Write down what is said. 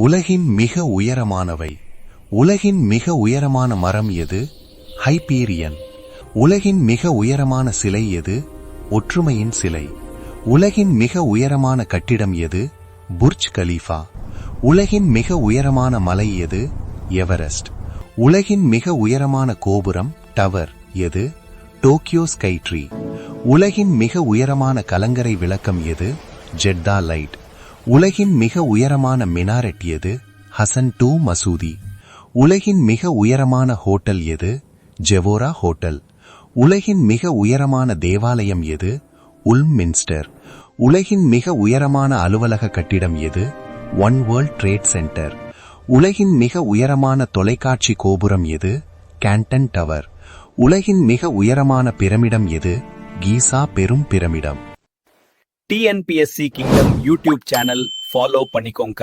உலகின் மிக உயரமானவை. உலகின் மிக உயரமான மரம் எது? ஹைபீரியன். உலகின் மிக உயரமான சிலை எது? ஒற்றுமையின் சிலை. உலகின் மிக உயரமான கட்டிடம் எது? புர்ஜ் கலீஃபா. உலகின் மிக உயரமான மலை எது? எவரெஸ்ட். உலகின் மிக உயரமான கோபுரம் டவர் எது? Tokyo sky tree. உலகின் மிக உயரமான கலங்கரை விளக்கம் எது? Jeddah light. உலகின் மிக உயரமான மினாரெட் எது? ஹசன் 2 மசூதி. உலகின் மிக உயரமான ஹோட்டல் எது? ஜெவோரா ஹோட்டல். உலகின் மிக உயரமான தேவாலயம் எது? Ulm Minster. உலகின் மிக உயரமான அலுவலக கட்டிடம் எது? One world trade centre. உலகின் மிக உயரமான தொலைக்காட்சி கோபுரம் எது? Canton tower. உலகின் மிக உயரமான பிரமிடம் எது? கீசா பெரும் பிரமிடம். TNPSC kingdom YouTube channel follow பண்ணிக்கோங்க.